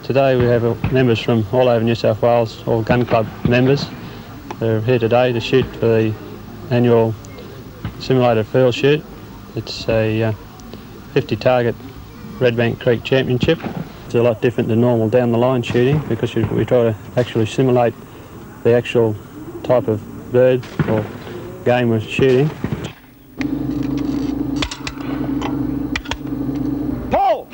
Today we have members from all over New South Wales, all gun club members. They're here today to shoot for the annual simulated field shoot. It's a 50 target Redbank Creek Championship. It's a lot different than normal down the line shooting because we try to actually simulate the actual type of bird or game we're shooting. Pull!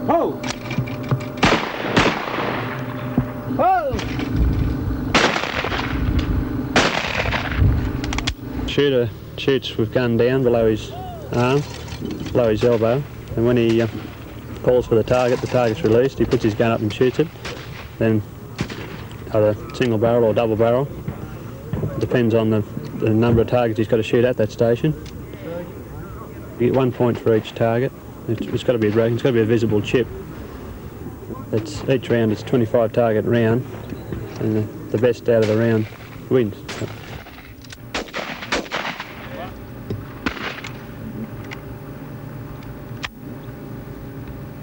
Pull! Pull! Shooter shoots with gun down below his arm, below his elbow, and when he calls for the target's released, he puts his gun up and shoots it. Then either single barrel or double barrel, depends on the number of targets he's got to shoot at that station. You get 1 point for each target. It's got to be a visible chip. Each round is 25 target round, and the best out of the round wins.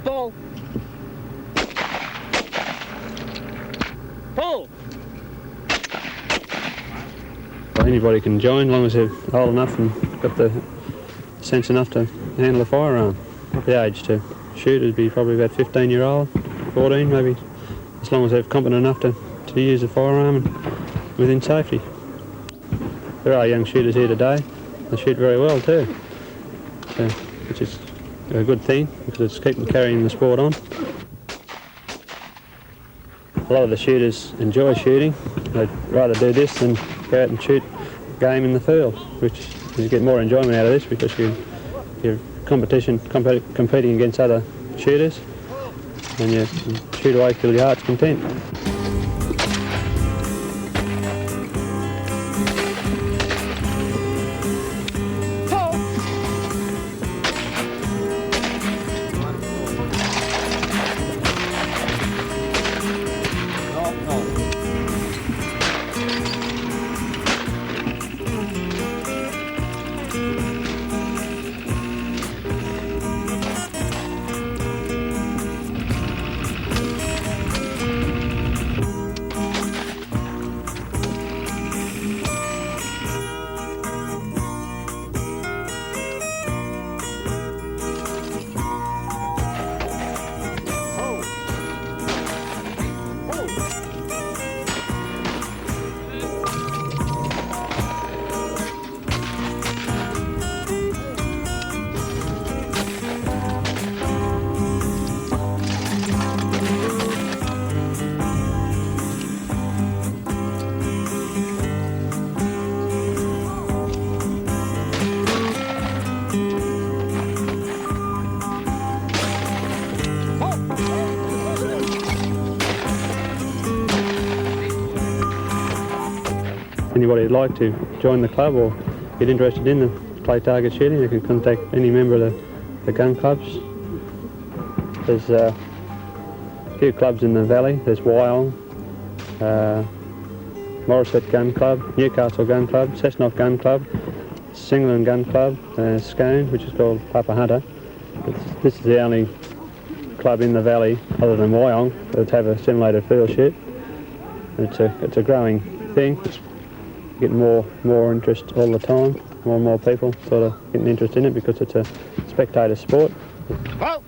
Pull! Pull! Anybody can join, as long as they're old enough and got the sense enough to handle a firearm. The age to shoot would be probably about 15-year-old, 14 maybe, as long as they're competent enough to use a firearm and within safety. There are young shooters here today. They shoot very well too, so, which is a good thing because it's keeping carrying the sport on. A lot of the shooters enjoy shooting. They'd rather do this than go out and shoot game in the field, which you get more enjoyment out of this because you're competing against other shooters, and you shoot away till your heart's content. Anybody who'd like to join the club or get interested in the play target shooting, they can contact any member of the gun clubs. There's a few clubs in the valley. There's Wyong, Morisset Gun Club, Newcastle Gun Club, Cessnock Gun Club, Singleton Gun Club, Scone, which is called Papa Hunter. This is the only club in the valley other than Wyong that have a simulated field shoot. It's a growing thing. It's getting more interest all the time. More and more people sort of getting interest in it because it's a spectator sport. Pull!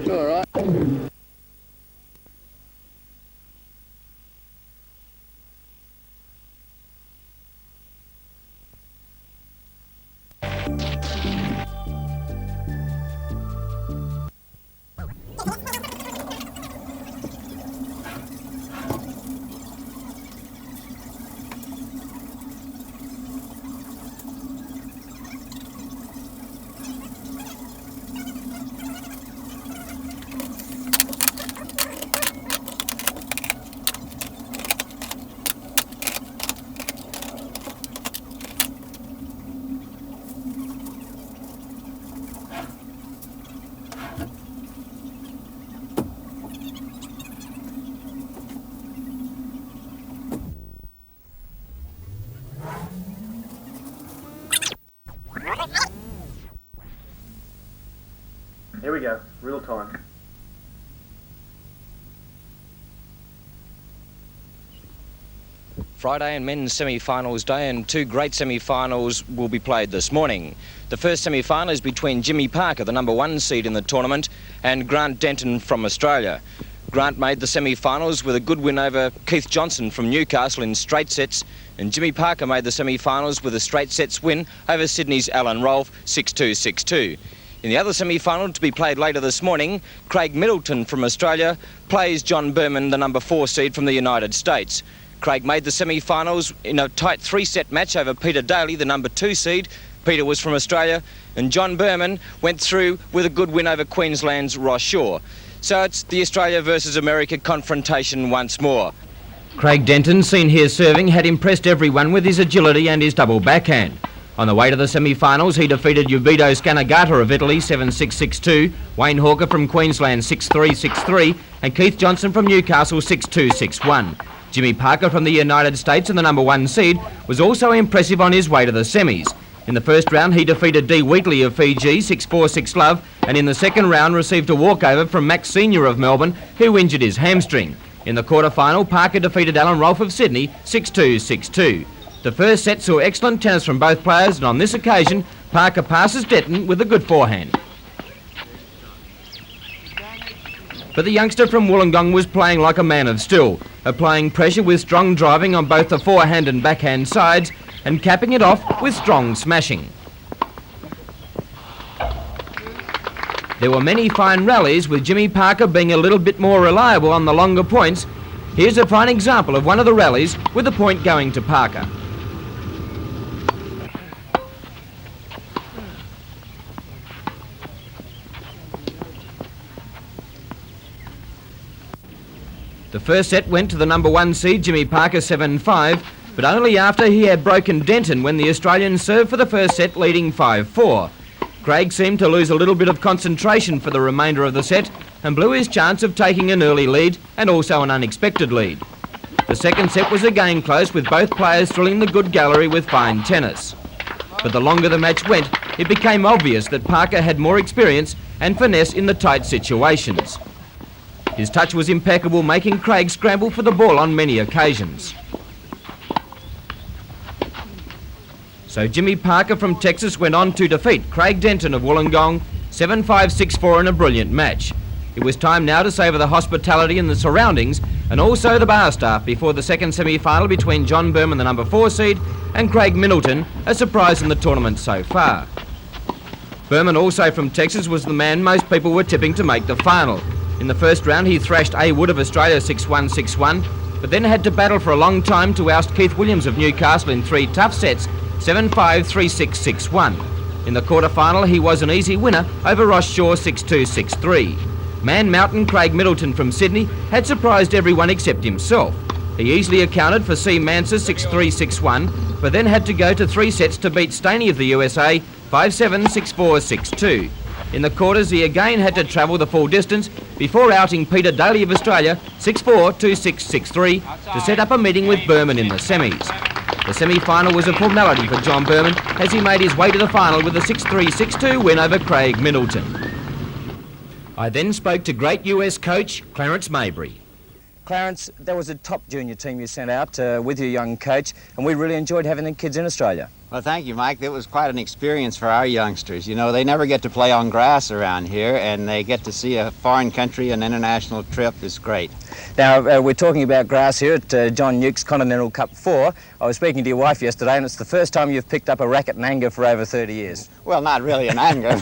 All right. Here we go, real time. Friday and men's semi-finals day, and two great semi-finals will be played this morning. The first semi-final is between Jimmy Parker, the number 1 seed in the tournament, and Grant Denton from Australia. Grant made the semi-finals with a good win over Keith Johnson from Newcastle in straight sets, and Jimmy Parker made the semi-finals with a straight sets win over Sydney's Alan Rolfe 6-2, 6-2. In the other semi-final to be played later this morning, Craig Middleton from Australia plays John Berman, the number 4 seed from the United States. Craig made the semi-finals in a tight 3-set match over Peter Daly, the number 2 seed. Peter was from Australia, and John Berman went through with a good win over Queensland's Ross Shaw. So it's the Australia versus America confrontation once more. Craig Denton, seen here serving, had impressed everyone with his agility and his double backhand. On the way to the semi-finals, he defeated Ubido Scanagata of Italy 7-6, 6-2, Wayne Hawker from Queensland 6-3, 6-3, and Keith Johnson from Newcastle 6-2, 6-1. Jimmy Parker from the United States and the number 1 seed was also impressive on his way to the semis. In the first round, he defeated Dee Wheatley of Fiji 6-4, 6-love, and in the second round received a walkover from Max Senior of Melbourne, who injured his hamstring. In the quarter-final, Parker defeated Alan Rolfe of Sydney 6-2, 6-2. The first set saw excellent tennis from both players, and on this occasion, Parker passes Denton with a good forehand. But the youngster from Wollongong was playing like a man of steel, applying pressure with strong driving on both the forehand and backhand sides, and capping it off with strong smashing. There were many fine rallies, with Jimmy Parker being a little bit more reliable on the longer points. Here's a fine example of one of the rallies with the point going to Parker. The first set went to the number 1 seed, Jimmy Parker 7-5, but only after he had broken Denton when the Australian served for the first set, leading 5-4. Craig seemed to lose a little bit of concentration for the remainder of the set and blew his chance of taking an early lead and also an unexpected lead. The second set was again close, with both players filling the good gallery with fine tennis. But the longer the match went, it became obvious that Parker had more experience and finesse in the tight situations. His touch was impeccable, making Craig scramble for the ball on many occasions. So Jimmy Parker from Texas went on to defeat Craig Denton of Wollongong 7-5, 6-4 in a brilliant match. It was time now to savour the hospitality and the surroundings, and also the bar staff, before the second semi-final between John Berman, the number 4 seed, and Craig Middleton, a surprise in the tournament so far. Berman, also from Texas, was the man most people were tipping to make the final. In the first round, he thrashed A. Wood of Australia 6-1, 6-1, but then had to battle for a long time to oust Keith Williams of Newcastle in 3 tough sets, 7-5, 3-6, 6-1. In the quarter-final, he was an easy winner over Ross Shaw 6-2, 6-3. Man Mountain Craig Middleton from Sydney had surprised everyone except himself. He easily accounted for C. Manser 6-3, 6-1, but then had to go to 3 sets to beat Staney of the USA 5-7, 6-4, 6-2. In the quarters, he again had to travel the full distance before outing Peter Daly of Australia 6-4, 2-6, 6-3 to set up a meeting with Berman in the semis. The semi-final was a formality for John Berman as he made his way to the final with a 6-3, 6-2 win over Craig Middleton. I then spoke to great US coach Clarence Maybury. Clarence, that was a top junior team you sent out with your young coach, and we really enjoyed having the kids in Australia. Well, thank you, Mike. It was quite an experience for our youngsters. You know, they never get to play on grass around here, and they get to see a foreign country. An international trip is great. Now, we're talking about grass here at John Newk's Continental Cup 4. I was speaking to your wife yesterday, and it's the first time you've picked up a racket in anger for over 30 years. Well, not really in anger,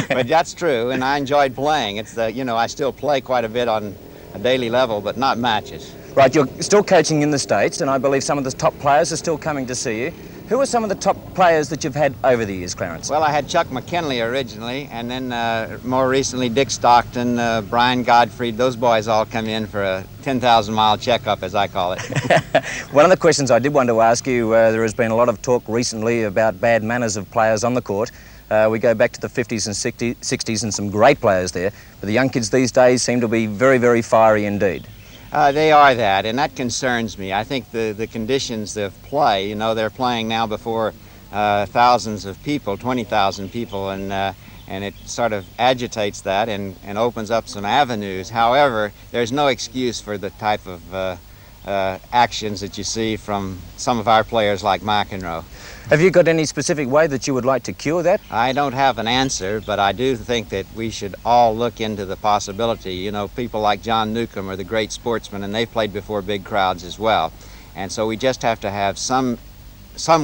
but that's true, and I enjoyed playing. It's the, you know, I still play quite a bit on a daily level, but not matches. Right, you're still coaching in the States, and I believe some of the top players are still coming to see you. Who are some of the top players that you've had over the years, Clarence? Well, I had Chuck McKinley originally, and then more recently Dick Stockton, Brian Godfrey. Those boys all come in for a 10,000-mile checkup, as I call it. One of the questions I did want to ask you, there has been a lot of talk recently about bad manners of players on the court. We go back to the 50s and 60s and some great players there, but the young kids these days seem to be very, very fiery indeed. They are that, and that concerns me. I think the conditions of play, you know, they're playing now before thousands of people, 20,000 people, and it sort of agitates that and opens up some avenues. However, there's no excuse for the type of actions that you see from some of our players like McEnroe. Have you got any specific way that you would like to cure that? I don't have an answer, but I do think that we should all look into the possibility. You know, people like John Newcomb are the great sportsmen, and they've played before big crowds as well. And so we just have to have some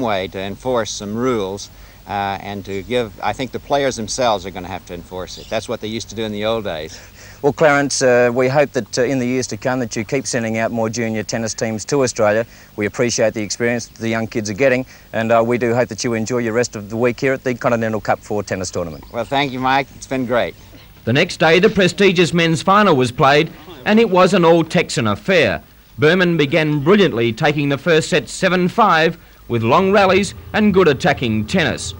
way to enforce some rules and to give, I think the players themselves are going to have to enforce it. That's what they used to do in the old days. Well, Clarence, we hope that in the years to come that you keep sending out more junior tennis teams to Australia. We appreciate the experience the young kids are getting, and we do hope that you enjoy your rest of the week here at the Continental Cup 4 tennis tournament. Well, thank you, Mike. It's been great. The next day, the prestigious men's final was played, and it was an all-Texan affair. Berman began brilliantly, taking the first set 7-5 with long rallies and good attacking tennis.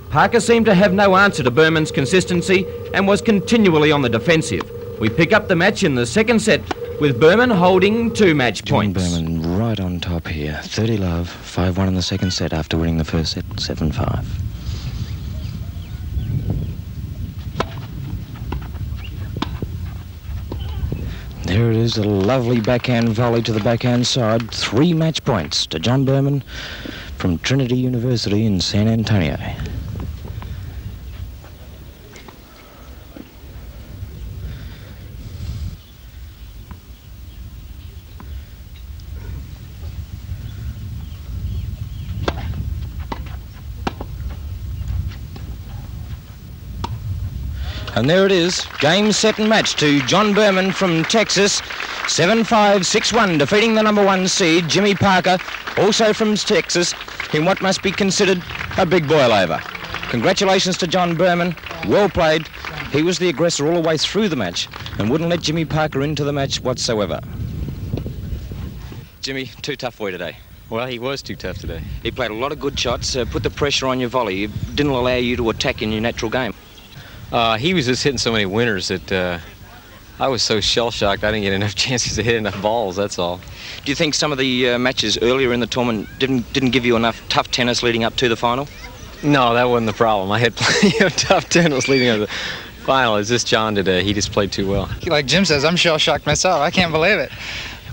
Parker seemed to have no answer to Berman's consistency and was continually on the defensive. We pick up the match in the second set with Berman holding 2 match points. John Berman right on top here. 30 love, 5-1 in the second set after winning the first set 7-5. There it is, a lovely backhand volley to the backhand side. 3 match points to John Berman from Trinity University in San Antonio. And there it is, game, set and match to John Berman from Texas, 7-5, 6-1, defeating the number 1 seed, Jimmy Parker, also from Texas, in what must be considered a big boil over. Congratulations to John Berman, well played. He was the aggressor all the way through the match and wouldn't let Jimmy Parker into the match whatsoever. Jimmy, too tough for you today. Well, he was too tough today. He played a lot of good shots, put the pressure on your volley. It didn't allow you to attack in your natural game. He was just hitting so many winners that I was so shell-shocked I didn't get enough chances to hit enough balls, that's all. Do you think some of the matches earlier in the tournament didn't give you enough tough tennis leading up to the final? No, that wasn't the problem. I had plenty of tough tennis leading up to the final. It's just John today. He just played too well. Like Jim says, I'm shell-shocked myself. I can't believe it.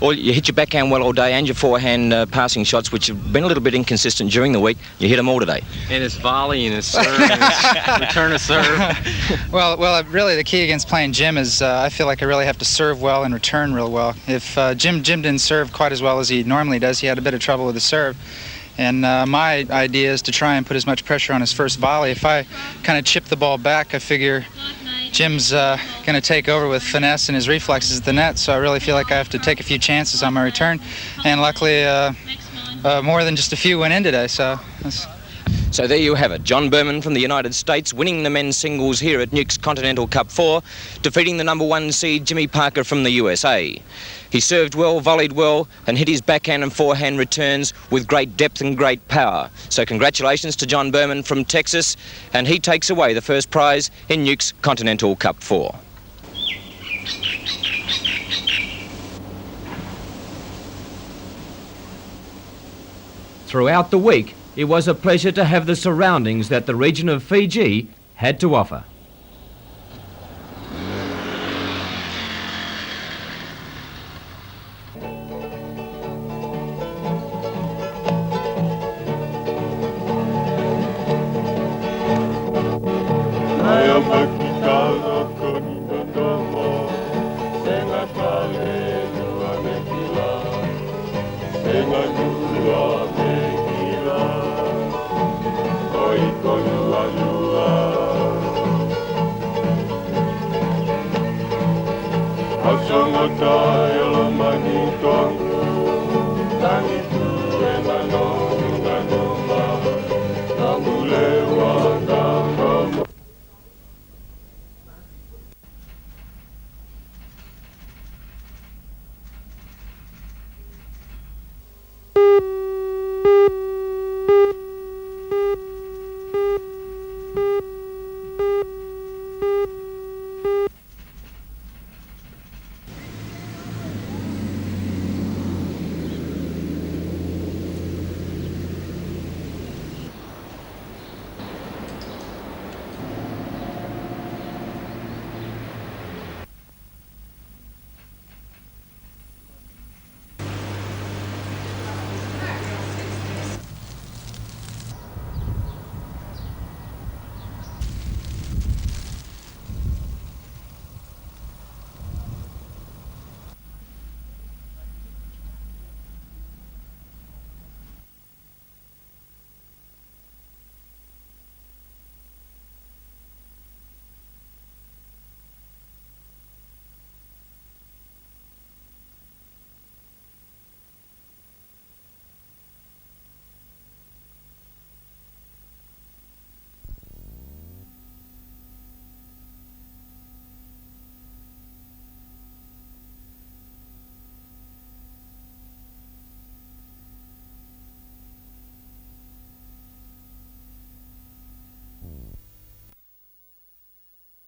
Well, you hit your backhand well all day and your forehand passing shots, which have been a little bit inconsistent during the week. You hit them all today. And his volley and his serve and his return of serve. Well, really the key against playing Jim is I feel like I really have to serve well and return real well. If Jim didn't serve quite as well as he normally does, he had a bit of trouble with the serve. And my idea is to try and put as much pressure on his first volley. If I kind of chip the ball back, I figure Jim's going to take over with finesse and his reflexes at the net, so I really feel like I have to take a few chances on my return. And luckily, more than just a few went in today, so... So there you have it. John Berman from the United States winning the men's singles here at Newc's Continental Cup 4, defeating the number 1 seed Jimmy Parker from the USA. He served well, volleyed well, and hit his backhand and forehand returns with great depth and great power. So congratulations to John Berman from Texas, and he takes away the first prize in Newc's Continental Cup 4. Throughout the week, it was a pleasure to have the surroundings that the region of Fiji had to offer. Asangata yalo manitong